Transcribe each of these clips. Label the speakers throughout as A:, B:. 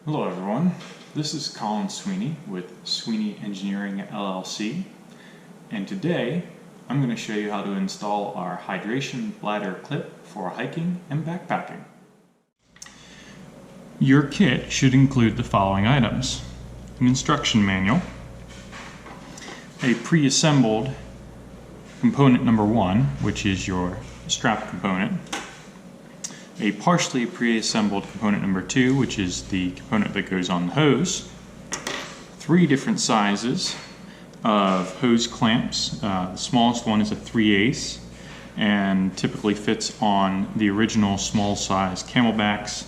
A: Hello everyone, this is Sweeney with Sweeney Engineering LLC, and today I'm going to show you how to install our hydration bladder clip for hiking and backpacking. Your kit should include the following items: an instruction manual, a pre-assembled component number 1, which is your strap component, a partially pre-assembled component number 2, which is the component that goes on the hose, 3 different sizes of hose clamps. The smallest one is a 3/8 and typically fits on the original small size camelbacks.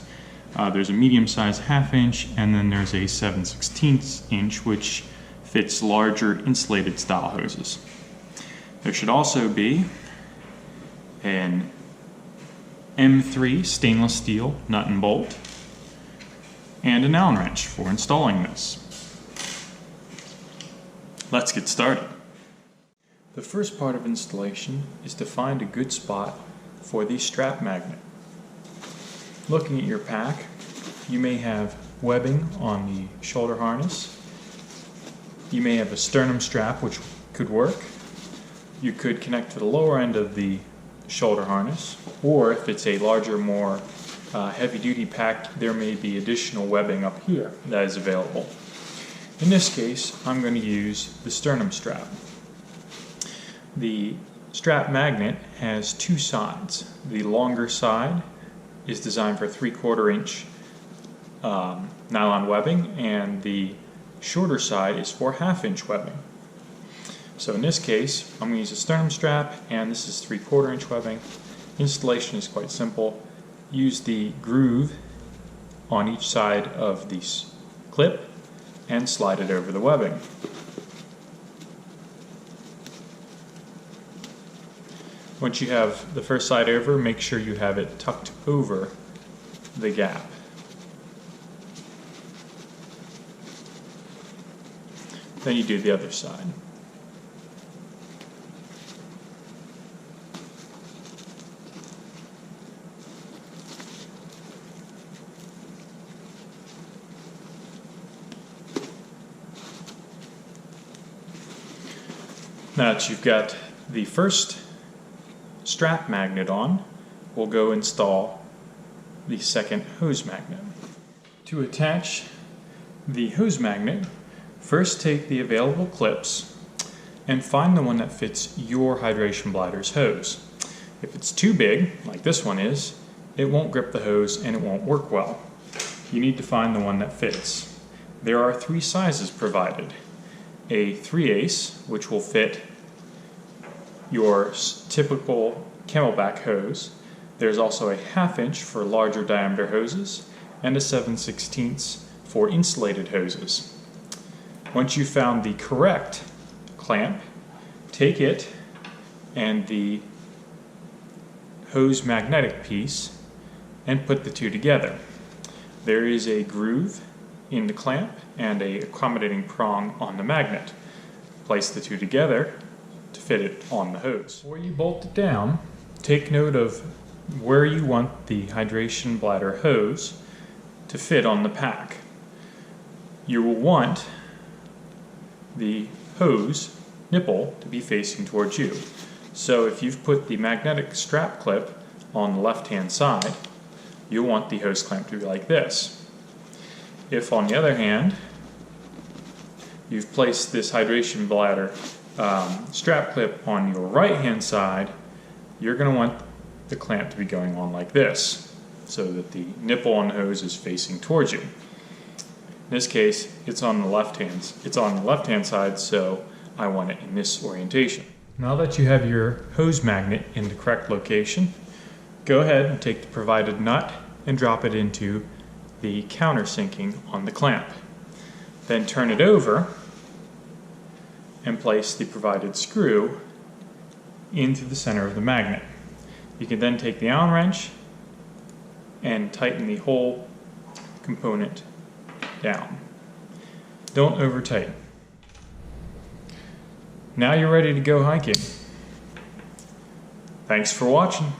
A: There's a medium size 1/2 inch, and then there's a 7/16 inch, which fits larger insulated style hoses. There should also be an M3 stainless steel nut and bolt, and an Allen wrench for installing this. Let's get started. The first part of installation is to find a good spot for the strap magnet. Looking at your pack, you may have webbing on the shoulder harness. You may have a sternum strap, which could work. You could connect to the lower end of the shoulder harness, or if it's a larger, more heavy-duty pack, there may be additional webbing up here that is available. In this case, I'm going to use the sternum strap. The strap magnet has 2 sides. The longer side is designed for 3/4 inch nylon webbing, and the shorter side is for 1/2 inch webbing. So in this case, I'm going to use a sternum strap, and this is 3/4 inch webbing. Installation is quite simple. Use the groove on each side of the clip and slide it over the webbing. Once you have the first side over, make sure you have it tucked over the gap. Then you do the other side. Now that you've got the first strap magnet on, we'll go install the second hose magnet. To attach the hose magnet, first take the available clips and find the one that fits your hydration bladder's hose. If it's too big, like this one is, it won't grip the hose and it won't work well. You need to find the one that fits. There are 3 sizes provided. A 3/8, which will fit your typical camelback hose. There's also a 1/2 inch for larger diameter hoses, and a 7/16 for insulated hoses. Once you've found the correct clamp, take it and the hose magnetic piece and put the 2 together. There is a groove in the clamp and a accommodating prong on the magnet. Place the 2 together to fit it on the hose. Before you bolt it down, take note of where you want the hydration bladder hose to fit on the pack. You will want the hose nipple to be facing towards you. So if you've put the magnetic strap clip on the left-hand side, you'll want the hose clamp to be like this. If, on the other hand, you've placed this hydration bladder strap clip on your right-hand side, you're going to want the clamp to be going on like this, so that the nipple on the hose is facing towards you. In this case, it's on the left-hand side, so I want it in this orientation. Now that you have your hose magnet in the correct location, go ahead and take the provided nut and drop it into the countersinking on the clamp. Then turn it over and place the provided screw into the center of the magnet. You can then take the Allen wrench and tighten the whole component down. Don't over tighten. Now you're ready to go hiking. Thanks for watching.